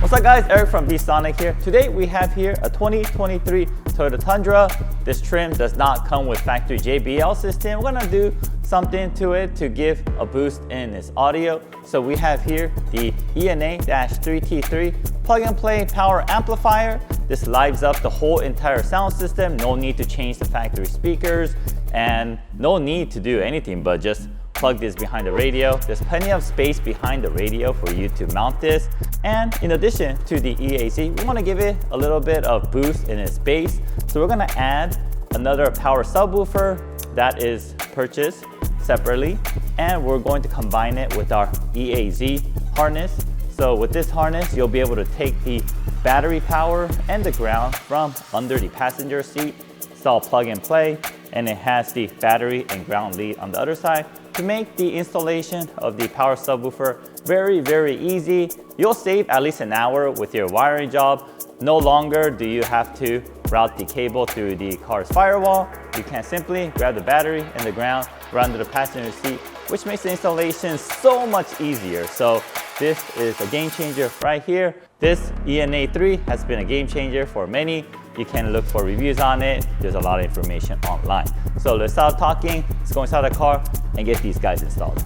What's up guys, Eric from Sonic here. Today we have here a 2023 Toyota Tundra. This trim does not come with factory JBL system. We're gonna do something to it to give a boost in its audio. So we have here the ENA-3T3 plug and play power amplifier. This lives up the whole entire sound system. No need to change the factory speakers and no need to do anything but just plug this behind the radio. There's plenty of space behind the radio for you to mount this. And in addition to the EAZ, we want to give it a little bit of boost in its bass. So we're going to add another power subwoofer that is purchased separately. And we're going to combine it with our EAZ harness. So with this harness, you'll be able to take the battery power and the ground from under the passenger seat. It's all plug and play. And it has the battery and ground lead on the other side to make the installation of the power subwoofer very, very easy. You'll save at least an hour with your wiring job. No longer do you have to route the cable through the car's firewall. You can simply grab the battery and the ground, run under the passenger seat, which makes the installation so much easier. So this is a game changer right here. This ENA3 has been a game changer for many. You can look for reviews on it. There's a lot of information online. So let's stop talking, let's go inside the car and get these guys installed.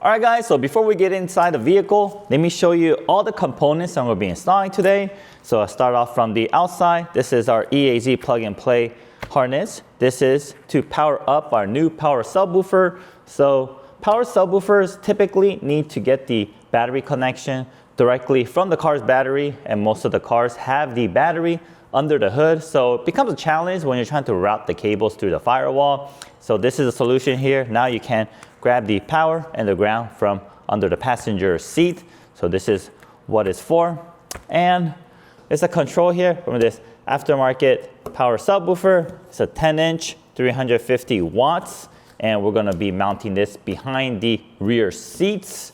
All right guys, so before we get inside the vehicle, let me show you all the components I'm going to be installing today. So I'll start off from the outside. This is our EAZ plug and play harness. This is to power up our new power subwoofer. So power subwoofers typically need to get the battery connection directly from the car's battery, and most of the cars have the battery under the hood. So it becomes a challenge when you're trying to route the cables through the firewall. So this is a solution here. Now you can grab the power and the ground from under the passenger seat. So this is what it's for. And it's a control here from this aftermarket power subwoofer. It's a 10-inch, 350 watts. And we're gonna be mounting this behind the rear seats.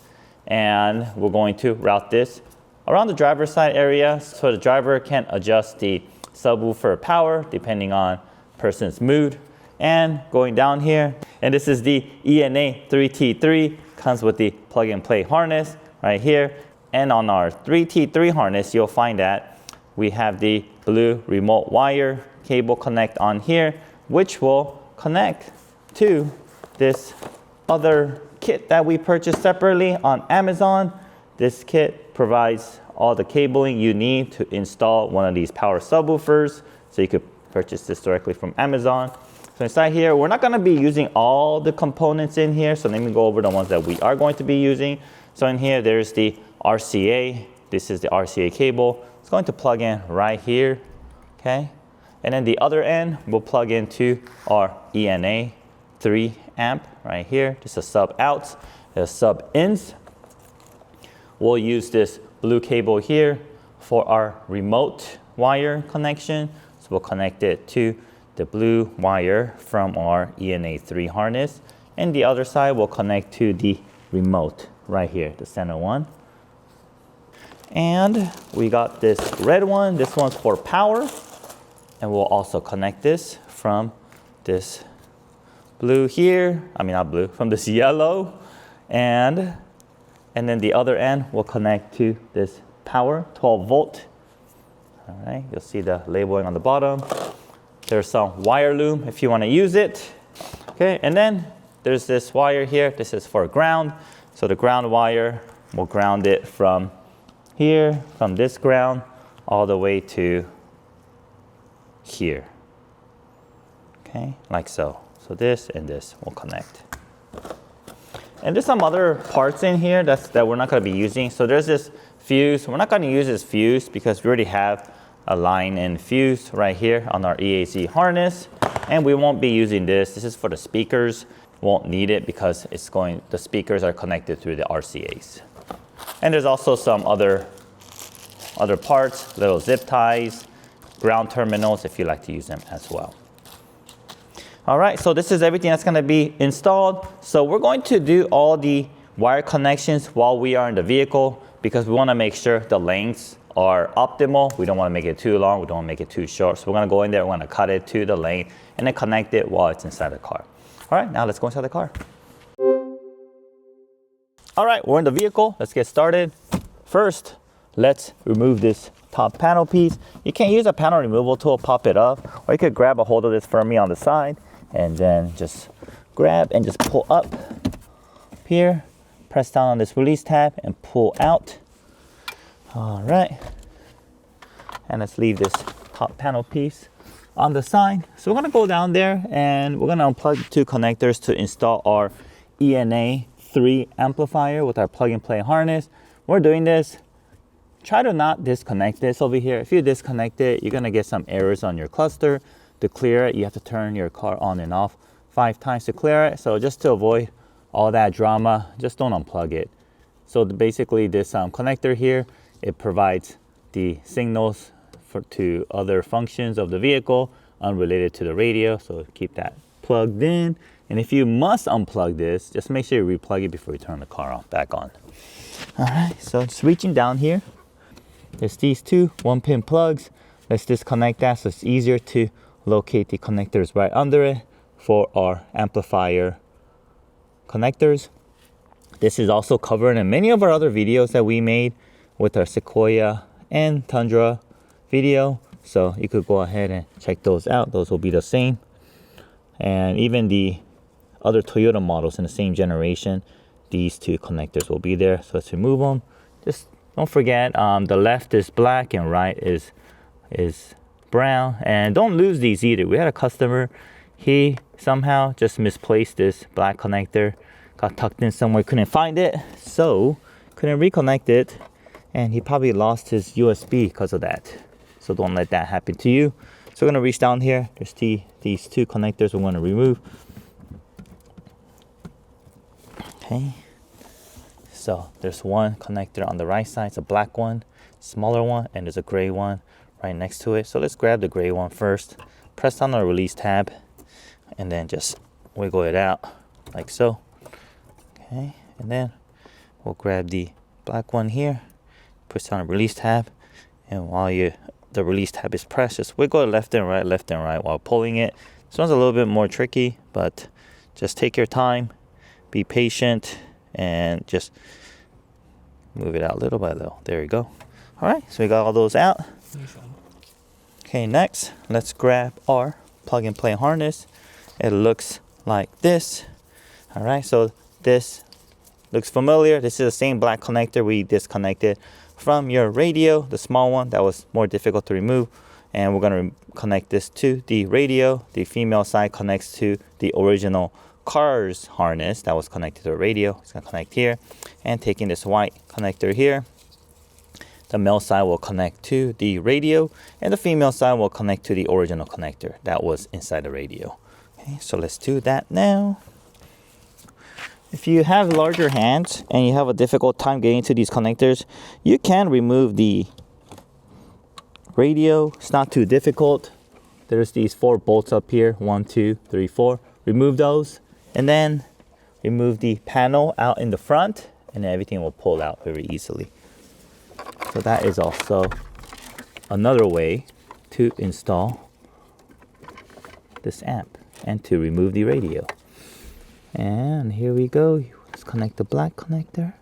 And we're going to route this around the driver's side area so the driver can adjust the subwoofer power depending on person's mood. And going down here, and this is the ENA-3T3, comes with the plug and play harness right here. And on our 3T3 harness, you'll find that we have the blue remote wire cable connect on here, which will connect to this other kit that we purchased separately on Amazon. This kit provides all the cabling you need to install one of these power subwoofers. So you could purchase this directly from Amazon. So inside here, we're not gonna be using all the components in here. So let me go over the ones that we are going to be using. So in here, there's the RCA. This is the RCA cable. It's going to plug in right here, okay? And then the other end will plug into our ENA 3 amp right here. Just a sub out, a sub ins. We'll use this blue cable here for our remote wire connection. So we'll connect it to the blue wire from our ENA 3 harness. And the other side will connect to the remote right here, the center one. And we got this red one. This one's for power. And we'll also connect this from this blue here, not blue, from this yellow, and then the other end will connect to this power, 12 volt. All right, you'll see the labeling on the bottom. There's some wire loom if you want to use it. Okay, and then there's this wire here. This is for ground. So the ground wire will ground it from here, from this ground, all the way to here. Okay, like so. So this and this will connect. And there's some other parts in here that we're not going to be using. So there's this fuse. We're not going to use this fuse because we already have a line in fuse right here on our EAZ harness. And we won't be using this. This is for the speakers. Won't need it because the speakers are connected through the RCAs. And there's also some other parts, little zip ties, ground terminals if you like to use them as well. All right, so this is everything that's gonna be installed. So we're going to do all the wire connections while we are in the vehicle because we wanna make sure the lengths are optimal. We don't wanna make it too long, we don't wanna make it too short. So we're gonna go in there, we're gonna cut it to the length and then connect it while it's inside the car. All right, now let's go inside the car. All right, we're in the vehicle. Let's get started. first, let's remove this top panel piece. You can use a panel removal tool, pop it up, or you could grab a hold of this firmly on the side and then just grab and just pull up here, press down on this release tab and pull out. All right, and let's leave this top panel piece on the side. So we're gonna go down there and we're gonna unplug the two connectors to install our ENA 3 amplifier with our plug and play harness. We're doing this, try to not disconnect this over here. If you disconnect it, you're gonna get some errors on your cluster. To clear it, you have to turn your car on and off 5 times to clear it. So just to avoid all that drama, just don't unplug it. So basically this connector here, it provides the signals to other functions of the vehicle unrelated to the radio. So keep that plugged in. And if you must unplug this, just make sure you replug it before you turn the car back on. All right, so just reaching down here, there's these two 1-pin plugs. Let's disconnect that so it's easier to locate the connectors right under it for our amplifier connectors. This is also covered in many of our other videos that we made with our Sequoia and Tundra video. So you could go ahead and check those out. Those will be the same. And even the other Toyota models in the same generation, these two connectors will be there. So let's remove them. Just don't forget, the left is black and right is brown. And don't lose these either. We had a customer, he somehow just misplaced this black connector, got tucked in somewhere, couldn't find it, so couldn't reconnect it, and he probably lost his USB because of that. So don't let that happen to you. So we're gonna reach down here. There's these two connectors we're gonna remove. Okay. So there's one connector on the right side. It's a black one, smaller one, and there's a gray one right next to it. So let's grab the gray one first. Press down the release tab, and then just wiggle it out like so. Okay, and then we'll grab the black one here. Push down the release tab, and while the release tab is pressed, just wiggle it left and right while pulling it. This one's a little bit more tricky, but just take your time, be patient, and just move it out little by little. There you go. All right, so we got all those out. Okay, next, let's grab our plug and play harness. It looks like this. All right, so this looks familiar. This is the same black connector we disconnected from your radio, the small one that was more difficult to remove. And we're gonna connect this to the radio. The female side connects to the original car's harness that was connected to the radio. It's gonna connect here. And taking this white connector here, the male side will connect to the radio, and the female side will connect to the original connector that was inside the radio. Okay, so let's do that now. If you have larger hands and you have a difficult time getting to these connectors, you can remove the radio. It's not too difficult. There's these 4 bolts up here, 1, 2, 3, 4. Remove those, and then remove the panel out in the front, and then everything will pull out very easily. So that is also another way to install this amp and to remove the radio. And here we go. Let's connect the black connector.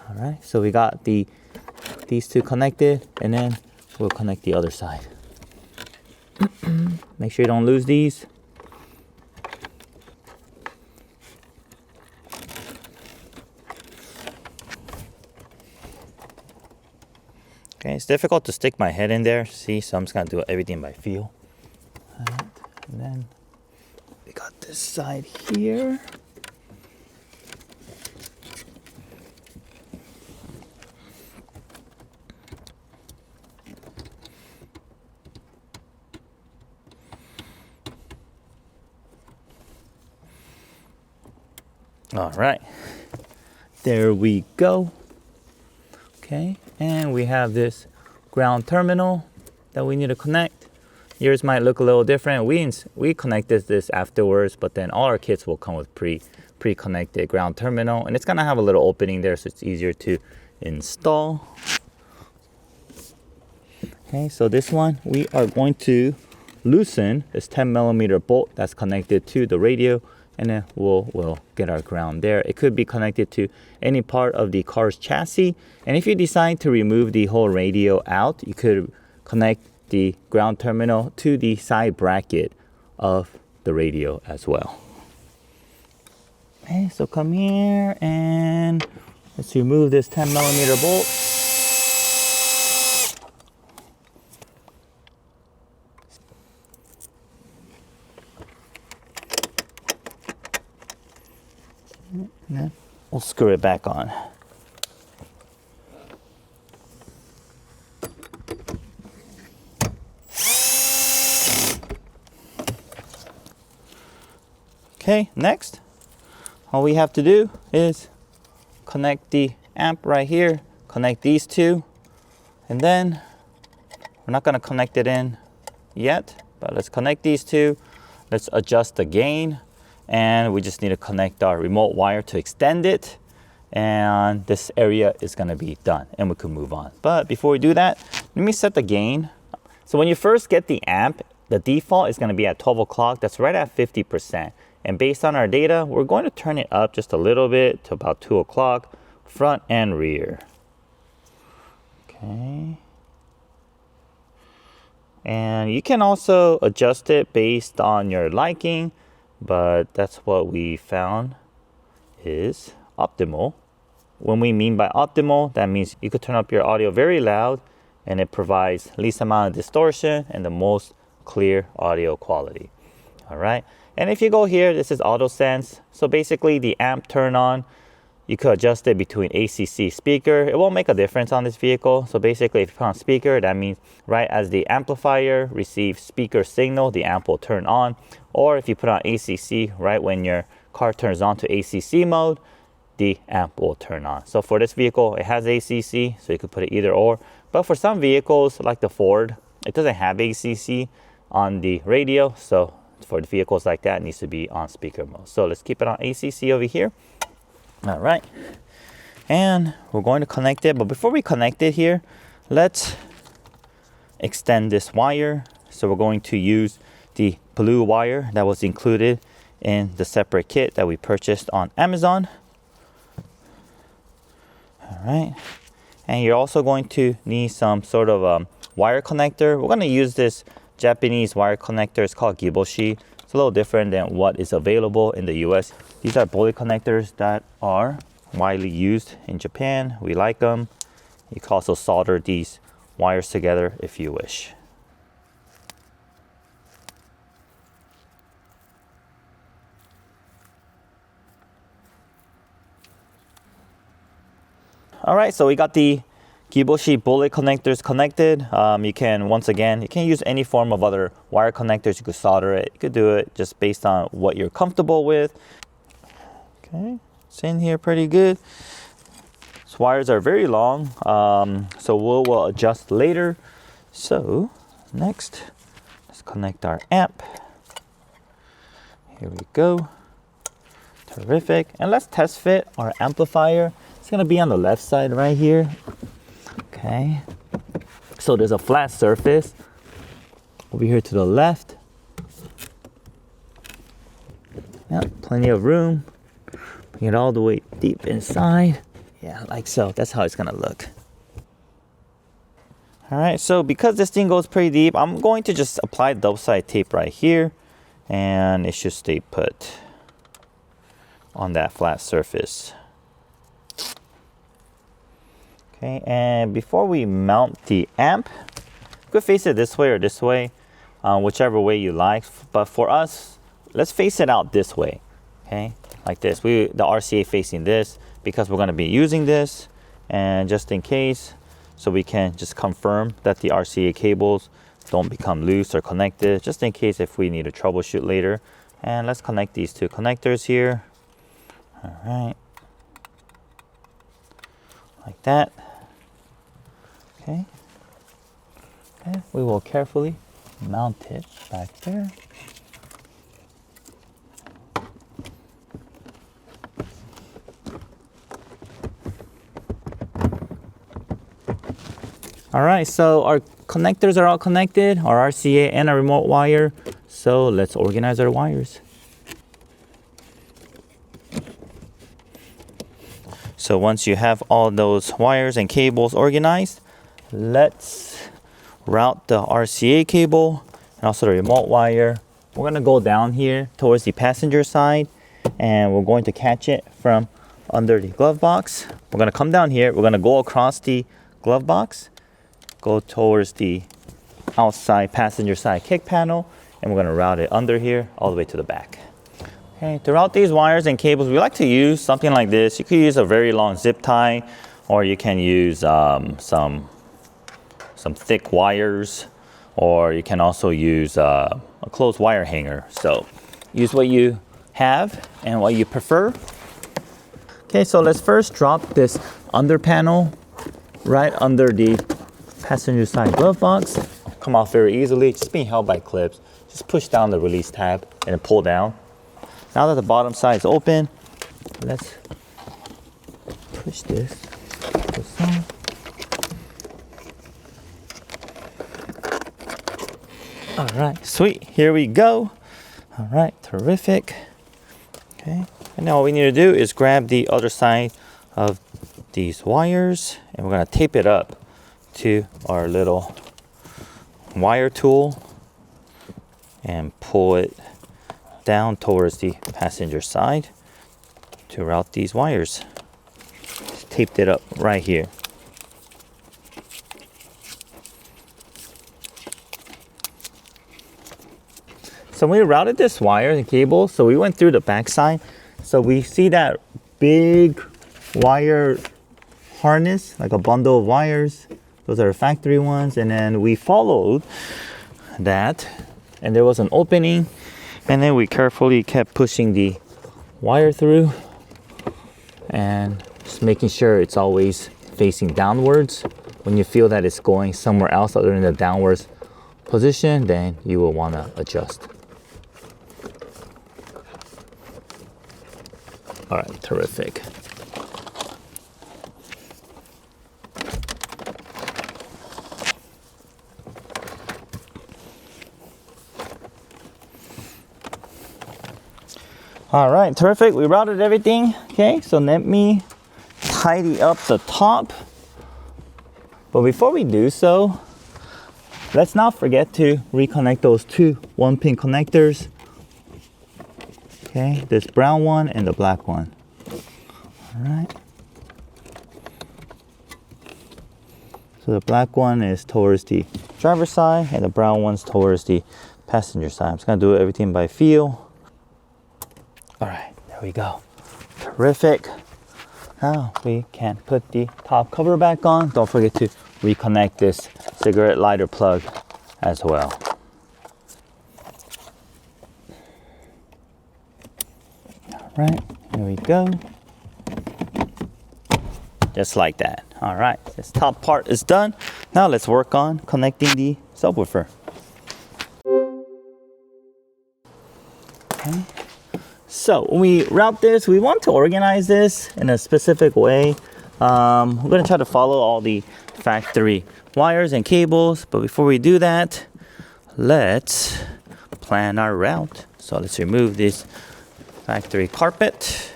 All right, so we got these two connected, and then we'll connect the other side. Make sure you don't lose these. Okay, it's difficult to stick my head in there, see, so I'm just gonna do everything by feel. Right. And then we got this side here. All right, there we go. Okay, and we have this ground terminal that we need to connect. Yours might look a little different. We connected this afterwards, but then all our kits will come with pre-connected ground terminal, and it's gonna have a little opening there, so it's easier to install. Okay, so this one, we are going to loosen this 10mm bolt that's connected to the radio. and then we'll get our ground there. It could be connected to any part of the car's chassis. And if you decide to remove the whole radio out, you could connect the ground terminal to the side bracket of the radio as well. Okay, so come here and let's remove this 10mm bolt. And then we'll screw it back on. Okay, next, all we have to do is connect the amp right here, connect these two, and then we're not going to connect it in yet, but let's connect these two. Let's adjust the gain, and we just need to connect our remote wire to extend it, and this area is going to be done and we can move on. But before we do that, let me set the gain. So when you first get the amp, the default is going to be at 12 o'clock. That's right at 50%. And based on our data, we're going to turn it up just a little bit to about 2 o'clock, front and rear. Okay. And you can also adjust it based on your liking, but that's what we found is optimal. When we mean by optimal, that means you could turn up your audio very loud and it provides least amount of distortion and the most clear audio quality. All right. And if you go here, this is auto sense. So basically the amp turn on, you could adjust it between ACC speaker. It won't make a difference on this vehicle. So basically if you put on speaker, that means right as the amplifier receives speaker signal, the amp will turn on. Or if you put on ACC, right when your car turns on to ACC mode, the amp will turn on. So for this vehicle, it has ACC, so you could put it either or. But for some vehicles like the Ford, it doesn't have ACC on the radio. So for the vehicles like that, it needs to be on speaker mode. So let's keep it on ACC over here. All right. And we're going to connect it. But before we connect it here, let's extend this wire. So we're going to use the blue wire that was included in the separate kit that we purchased on Amazon. All right. And you're also going to need some sort of wire connector. We're going to use this Japanese wire connector. It's called Giboshi. It's a little different than what is available in the US. These are bullet connectors that are widely used in Japan. We like them. You can also solder these wires together if you wish. All right, so we got the Giboshi bullet connectors connected. You can, once again, you can use any form of other wire connectors. You could solder it. You could do it just based on what you're comfortable with. Okay, it's in here pretty good. These wires are very long, so we'll adjust later. So next, let's connect our amp. Here we go. Terrific. And let's test fit our amplifier. It's gonna be on the left side right here. Okay. So there's a flat surface over here to the left. Yeah, plenty of room. Bring it all the way deep inside. Yeah, like so. That's how it's gonna look. All right, so because this thing goes pretty deep, I'm going to just apply double side tape right here, and it should stay put on that flat surface. Okay, and before we mount the amp, you could face it this way or this way, whichever way you like. But for us, let's face it out this way, okay? Like this. The RCA facing this because we're going to be using this, and just in case, so we can just confirm that the RCA cables don't become loose or connected, just in case if we need to troubleshoot later. And let's connect these two connectors here. All right, like that. Okay. Okay, we will carefully mount it back there. All right, so our connectors are all connected, our RCA and our remote wire. So let's organize our wires. So once you have all those wires and cables organized, let's route the RCA cable and also the remote wire. We're gonna go down here towards the passenger side, and we're going to catch it from under the glove box. We're gonna come down here, we're gonna go across the glove box, go towards the outside passenger side kick panel, and we're gonna route it under here all the way to the back. Okay, to route these wires and cables, we like to use something like this. You could use a very long zip tie, or you can use some thick wires, or you can also use a closed wire hanger. So use what you have and what you prefer. Okay, so let's first drop this under panel right under the passenger side glove box. Come off very easily, just being held by clips. Just push down the release tab and then pull down. Now that the bottom side is open, let's push this aside. All right, sweet, here we go. All right, terrific. Okay, and now all we need to do is grab the other side of these wires, and we're gonna tape it up to our little wire tool and pull it down towards the passenger side to route these wires. Just taped it up right here. So we routed this wire and cable, so we went through the back side. So we see that big wire harness, like a bundle of wires. Those are factory ones. And then we followed that, and there was an opening. And then we carefully kept pushing the wire through and just making sure it's always facing downwards. When you feel that it's going somewhere else other than the downwards position, then you will want to adjust. All right, terrific. All right, terrific. We routed everything. Okay, so let me tidy up the top. But before we do so, let's not forget to reconnect those two 1-pin connectors. Okay, this brown one and the black one. All right. So the black one is towards the driver's side and the brown one's towards the passenger side. I'm just gonna do everything by feel. All right, there we go. Terrific. Now we can put the top cover back on. Don't forget to reconnect this cigarette lighter plug as well. All right, here we go. Just like that. All right, this top part is done. Now let's work on connecting the subwoofer. Okay. So when we route this, we want to organize this in a specific way. We're going to try to follow all the factory wires and cables, but before we do that, let's plan our route. So let's remove this factory carpet,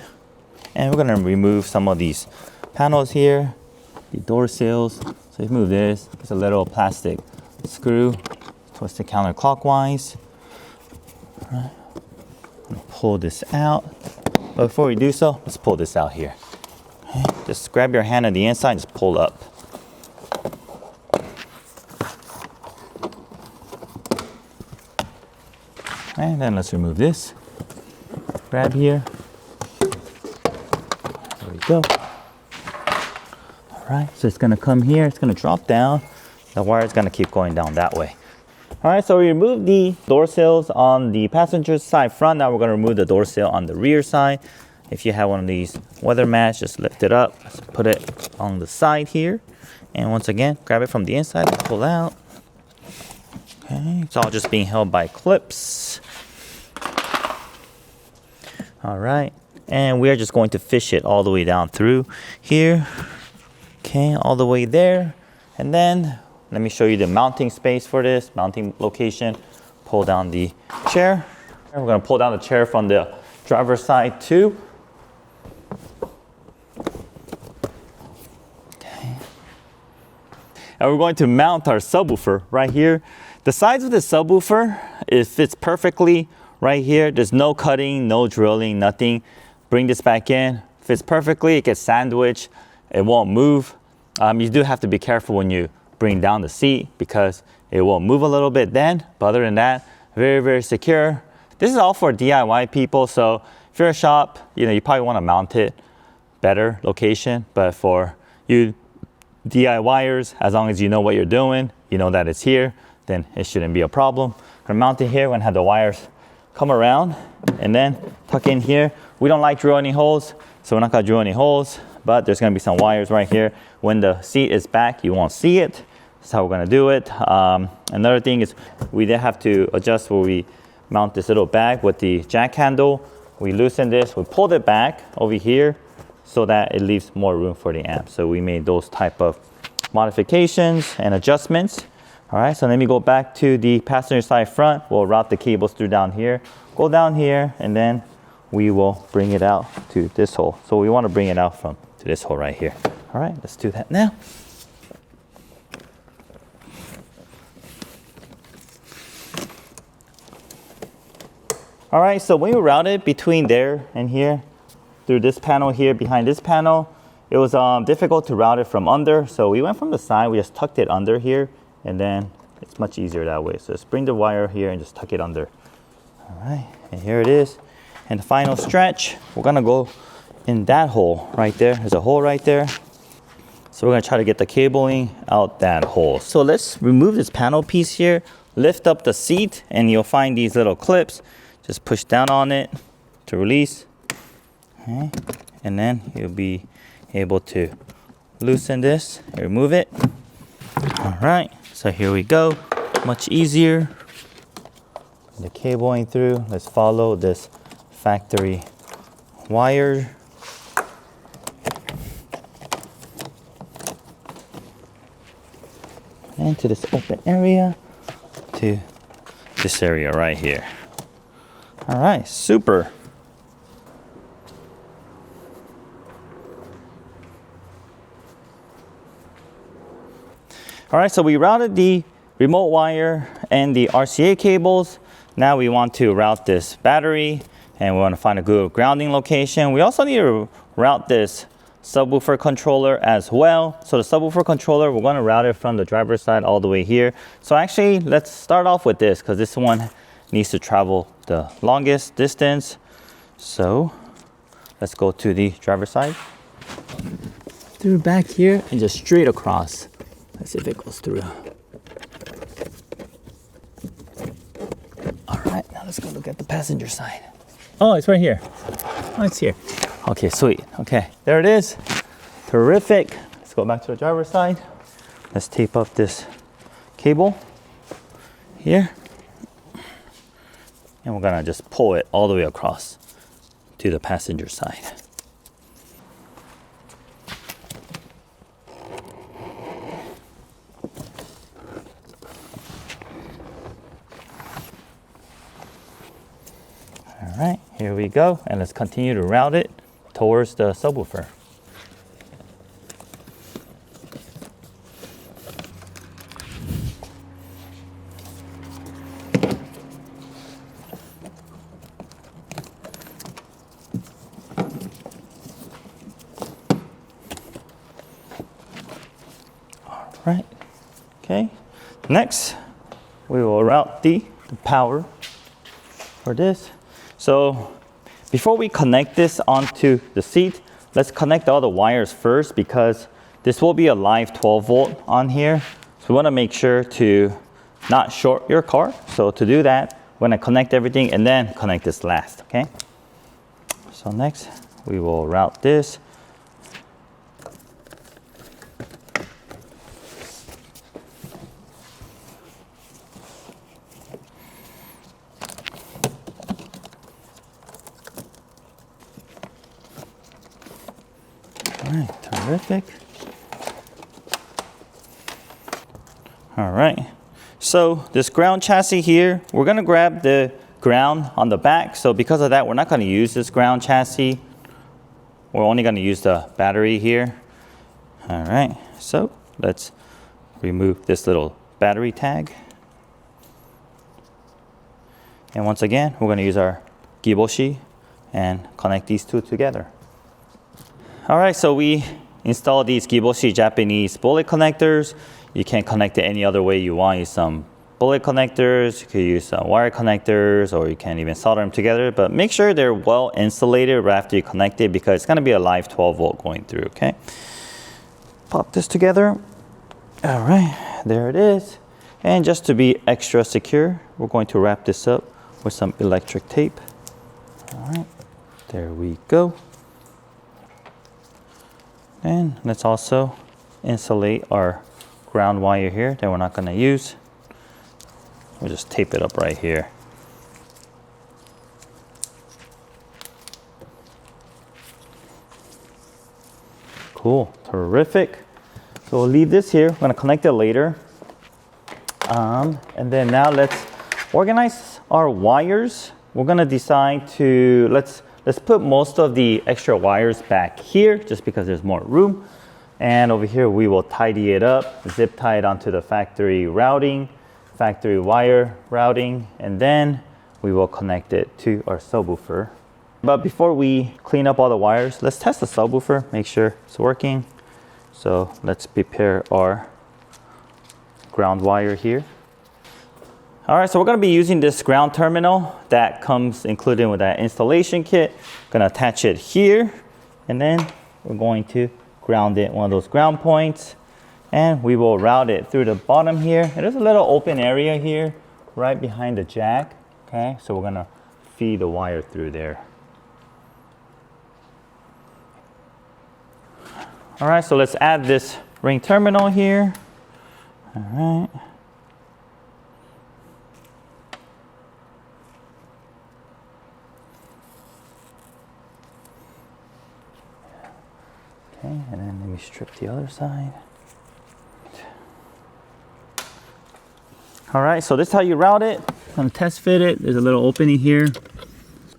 and we're going to remove some of these panels here, the door seals. So remove this. It's a little plastic screw, twist it counterclockwise. All right. Pull this out. But before we do so, let's pull this out here. Okay. Just grab your hand on the inside and just pull up. And then let's remove this. Grab here. There we go. All right, so it's gonna come here, it's gonna drop down. The wire is gonna keep going down that way. All right, so we removed the door sills on the passenger side front. Now we're gonna remove the door sill on the rear side. If you have one of these weather mats, just lift it up, let's put it on the side here. And once again, grab it from the inside and pull out. Okay, it's all just being held by clips. All right, and we are just going to fish it all the way down through here. Okay, all the way there. And then let me show you the mounting space for this, mounting location. Pull down the chair. And we're gonna pull down the chair from the driver's side too. and we're going to mount our subwoofer right here. The size of the subwoofer, it fits perfectly right here. There's no cutting, no drilling, nothing. Bring this back in, fits perfectly. It gets sandwiched, it won't move. You do have to be careful when you bring down the seat because it will move a little bit then, but other than that, very, very secure. This is all for DIY people, so if you're a shop, you probably want to mount it better location, but for you DIYers, as long as you know what you're doing, you know that it's here, then it shouldn't be a problem. I'm gonna mount it here. We're gonna have the wires come around and then tuck in here. We don't like drill any holes, so we're not gonna drill any holes, but there's gonna be some wires right here. When the seat is back, you won't see it. That's how we're gonna do it. Another thing is we did have to adjust where we mount this little bag with the jack handle. We loosen this, we pulled it back over here so that it leaves more room for the amp. So we made those type of modifications and adjustments. All right, so let me go back to the passenger side front. We'll route the cables through down here, go down here, and then we will bring it out to this hole. So we want to bring it out to this hole right here. All right, let's do that now. All right, so when we routed between there and here, through this panel here, behind this panel, it was difficult to route it from under. So we went from the side, we just tucked it under here, and then it's much easier that way. So just bring the wire here and just tuck it under. All right, and here it is. And the final stretch, we're gonna go in that hole right there. There's a hole right there. So we're gonna try to get the cabling out that hole. So let's remove this panel piece here, lift up the seat, and you'll find these little clips. Just push down on it to release. Okay. And then you'll be able to loosen this and remove it. All right, so here we go. Much easier. The cabling through. Let's follow this factory wire. Into this open area to this area right here. All right, super. All right, so we routed the remote wire and the RCA cables. Now we want to route this battery and we want to find a good grounding location. We also need to route this subwoofer controller as well. So the subwoofer controller, we're going to route it from the driver's side all the way here. So actually, let's start off with this because this one needs to travel the longest distance. So let's go to the driver's side. Through back here and just straight across. Let's see if it goes through. All right, now let's go look at the passenger side. Oh, it's right here. Oh, it's here. Okay, sweet. Okay, there it is. Terrific. Let's go back to the driver's side. Let's tape up this cable here. And we're gonna just pull it all the way across to the passenger side. All right, here we go. And let's continue to route it towards the subwoofer. Right, okay. Next, we will route the power for this. So before we connect this onto the seat, let's connect all the wires first because this will be a live 12 volt on here. So we want to make sure to not short your car. So to do that, we're going to connect everything and then connect this last, okay? So next, we will route this. All right, terrific. All right, so this ground chassis here, we're gonna grab the ground on the back. So because of that, we're not gonna use this ground chassis. We're only gonna use the battery here. All right, so let's remove this little battery tag. And once again, we're going to use our giboshi and connect these two together. All right, so we installed these giboshi Japanese bullet connectors. You can connect it any other way you want. Use some bullet connectors, you could use some wire connectors, or you can even solder them together. But make sure they're well insulated right after you connect it, because it's going to be a live 12 volt going through, okay? Pop this together. All right, there it is. And just to be extra secure, we're going to wrap this up with some electric tape. All right, there we go. And let's also insulate our ground wire here that we're not going to use. We'll just tape it up right here. Cool, terrific. So we'll leave this here. We're going to connect it later. And then now let's organize our wires. We're going to decide to, let's put most of the extra wires back here just because there's more room. And over here we will tidy it up, zip tie it onto the factory routing, factory wire routing, and then we will connect it to our subwoofer. But before we clean up all the wires, let's test the subwoofer, make sure it's working. So let's prepare our ground wire here. All right, so we're going to be using this ground terminal that comes included with that installation kit. Going to attach it here, and then we're going to ground it one of those ground points, and we will route it through the bottom here. And there's a little open area here right behind the jack. Okay, so we're going to feed the wire through there. All right, so let's add this ring terminal here. All right. Okay, and then let me strip the other side. All right, so this is how you route it. I'm gonna test fit it. There's a little opening here.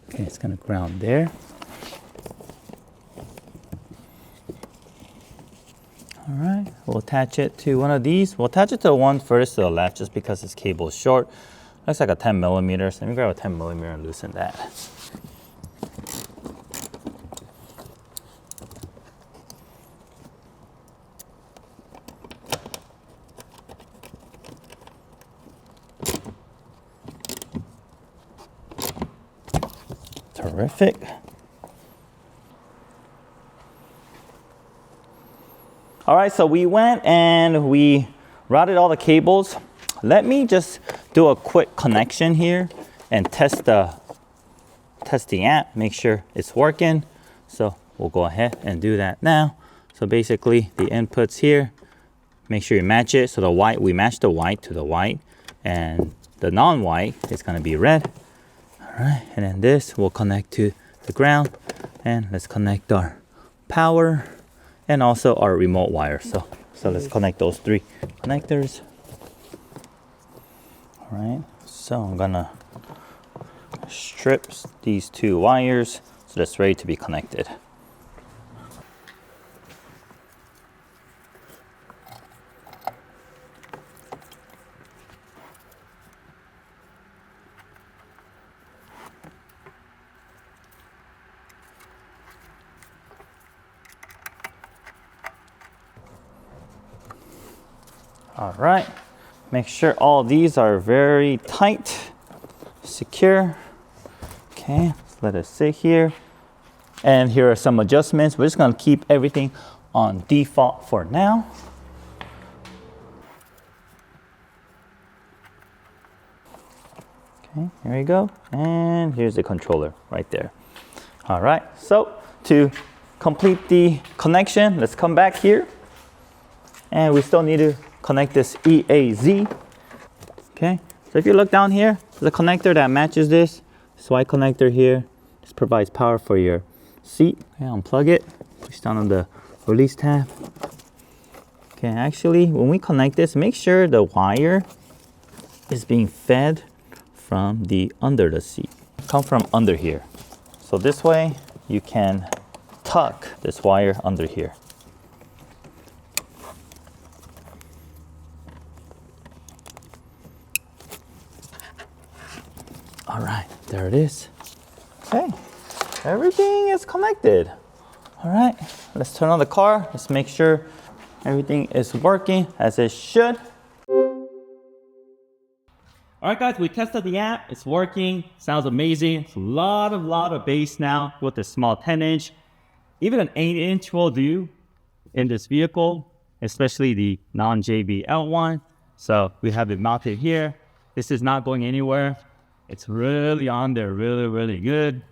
Okay, it's gonna ground there. All right, we'll attach it to one of these. We'll attach it to the one furthest to the left just because this cable is short. Looks like a 10 millimeter, so let me grab a 10 millimeter and loosen that. Terrific. All right, so we went and we routed all the cables. Let me just do a quick connection here and test the amp, make sure it's working. So we'll go ahead and do that now. So basically the inputs here, make sure you match it. So the white, we match the white to the white, and the non-white is gonna be red. All right, and then this will connect to the ground, and let's connect our power and also our remote wire. So let's connect those three connectors. All right, so I'm gonna strip these two wires so that's ready to be connected. All right, make sure all these are very tight, secure. Okay, let's let it sit here. And here are some adjustments. We're just gonna keep everything on default for now. Okay, here we go. And here's the controller right there. All right, so to complete the connection, let's come back here. And we still need to connect this EAZ. Okay, so if you look down here, there's a connector that matches this. This white connector here. This provides power for your seat. Okay, unplug it, push down on the release tab. Okay, actually, when we connect this, make sure the wire is being fed from under the seat. Come from under here. So this way, you can tuck this wire under here. it is. Okay, everything is connected. All right, let's turn on the car. Let's make sure everything is working as it should. All right, guys, we tested the amp. It's working. Sounds amazing. It's a lot of bass now with the small 10-inch. Even an 8-inch will do in this vehicle, especially the non-JBL one. So we have it mounted here. This is not going anywhere. It's really on there, really good.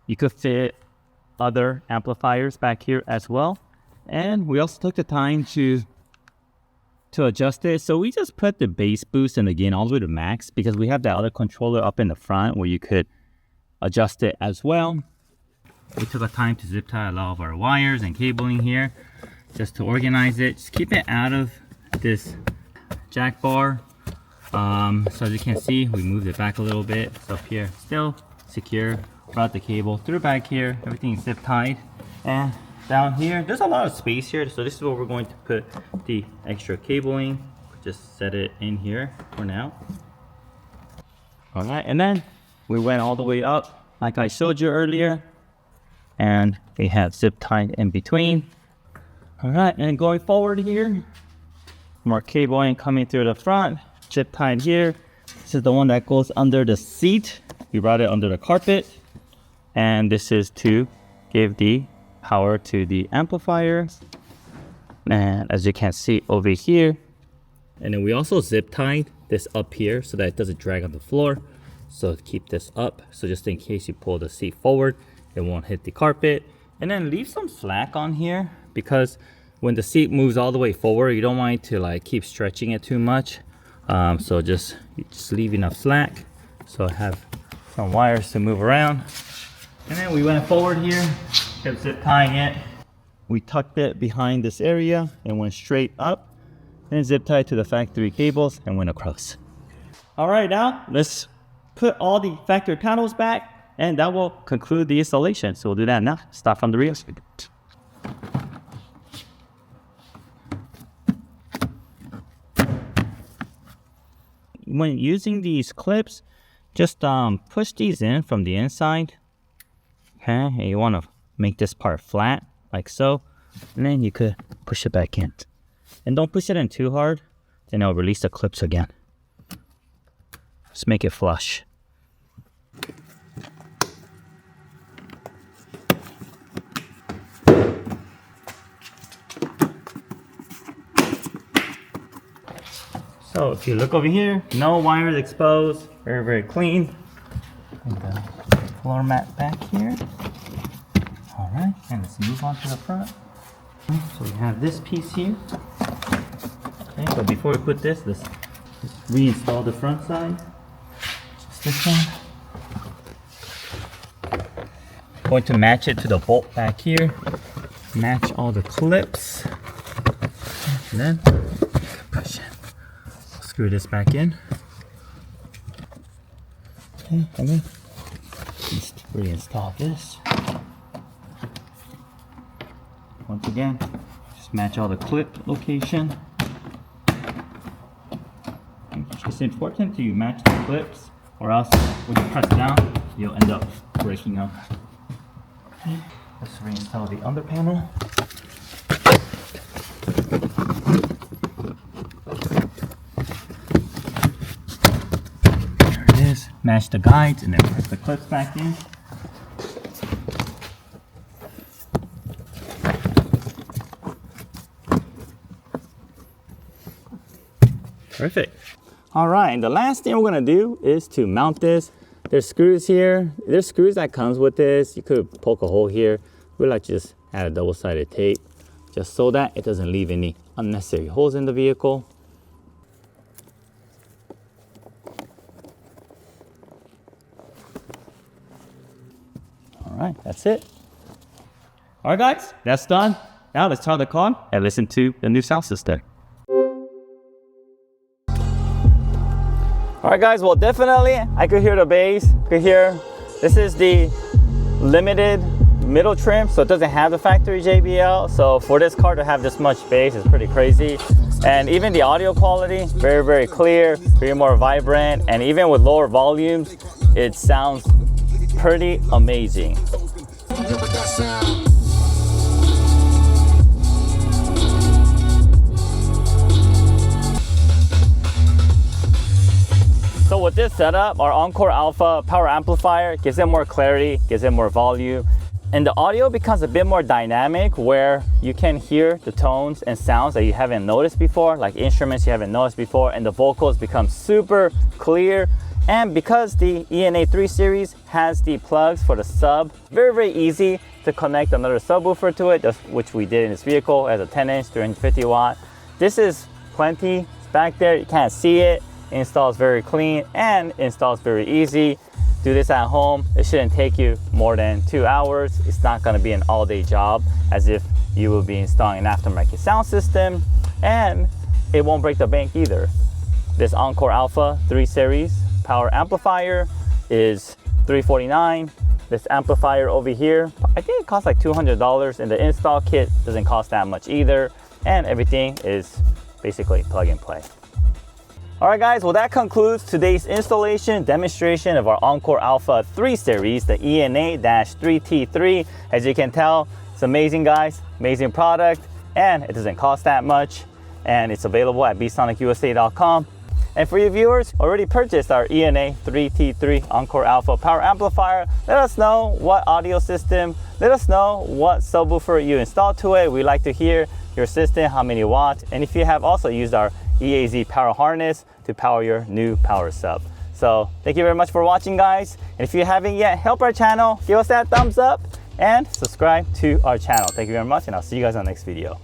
You could fit other amplifiers back here as well. And we also took the time to adjust it. So we just put the bass boost and the gain all the way to max because we have that other controller up in the front where you could adjust it as well. We took a time to zip tie a lot of our wires and cabling here just to organize it. Just keep it out of this jack bar. So as you can see, we moved it back a little bit. It's up here, still secure. Brought the cable through back here. Everything is zip tied. And down here, there's a lot of space here. So this is where we're going to put the extra cabling. Just set it in here for now. All right, and then we went all the way up like I showed you earlier. And we have zip tied in between. All right, and going forward here, more cabling coming through the front, zip tied here. This is the one that goes under the seat. We brought it under the carpet. And this is to give the power to the amplifier. And as you can see over here. And then we also zip tied this up here so that it doesn't drag on the floor. So keep this up. So just in case you pull the seat forward, it won't hit the carpet. And then leave some slack on here because when the seat moves all the way forward, you don't want it to like keep stretching it too much. So just leave enough slack. So I have some wires to move around. And then we went forward here, kept zip tying it. We tucked it behind this area and went straight up. Then zip tied to the factory cables and went across. All right, now let's put all the factory panels back and that will conclude the installation. So we'll do that now. Start from the rear. When using these clips, just push these in from the inside. Okay, and you want to make this part flat like so, and then you could push it back in. And don't push it in too hard, then it'll release the clips again. Just make it flush. So if you look over here, no wires exposed, very clean. And the floor mat back here. All right, and let's move on to the front. So we have this piece here. Okay, so before we put this, let's reinstall the front side. Just this one. Going to match it to the bolt back here. Match all the clips. And then push it. Screw this back in. Okay, and then just reinstall this. Once again, just match all the clip location. It's important to match the clips, or else when you press down, you'll end up breaking up. Okay, let's reinstall the under panel. There it is. Match the guides and then press the clips back in. Perfect. All right, and the last thing we're gonna do is to mount this. There's screws here. There's screws that comes with this. You could poke a hole here. We like to just add a double-sided tape just so that it doesn't leave any unnecessary holes in the vehicle. All right, that's it. All right, guys, that's done. Now let's turn the car and listen to the new sound system. All right, guys, well, definitely I could hear the bass. Could hear, this is the limited middle trim, so it doesn't have the factory JBL. So for this car to have this much bass is pretty crazy. And even the audio quality, very clear, very more vibrant. And even with lower volumes, it sounds pretty amazing. So with this setup, our Encore Alpha power amplifier gives it more clarity, gives it more volume, and the audio becomes a bit more dynamic where you can hear the tones and sounds that you haven't noticed before, like instruments you haven't noticed before, and the vocals become super clear. And because the ENA 3 series has the plugs for the sub, very easy to connect another subwoofer to it, which we did in this vehicle as a 10-inch 350 watt. This is plenty. It's back there, you can't see it. Installs very clean and installs very easy. Do this at home. It shouldn't take you more than 2 hours. It's not going to be an all-day job as if you will be installing an aftermarket sound system, and it won't break the bank either. This Encore Alpha 3 series power amplifier is $349. This amplifier over here, I think it costs like $200, and the install kit doesn't cost that much either, and everything is basically plug and play. All right guys, well that concludes today's installation demonstration of our Encore Alpha 3 series, the ENA-3T3. As you can tell, it's amazing guys, amazing product, and it doesn't cost that much, and it's available at bsonicusa.com. And for you viewers already purchased our ENA-3T3 Encore Alpha power amplifier, let us know what audio system, let us know what subwoofer you installed to it. We like to hear your system, how many watts, and if you have also used our EAZ power harness to power your new power sub. So thank you very much for watching guys, and if you haven't yet, help our channel, give us that thumbs up and subscribe to our channel. Thank you very much, and I'll see you guys on the next video.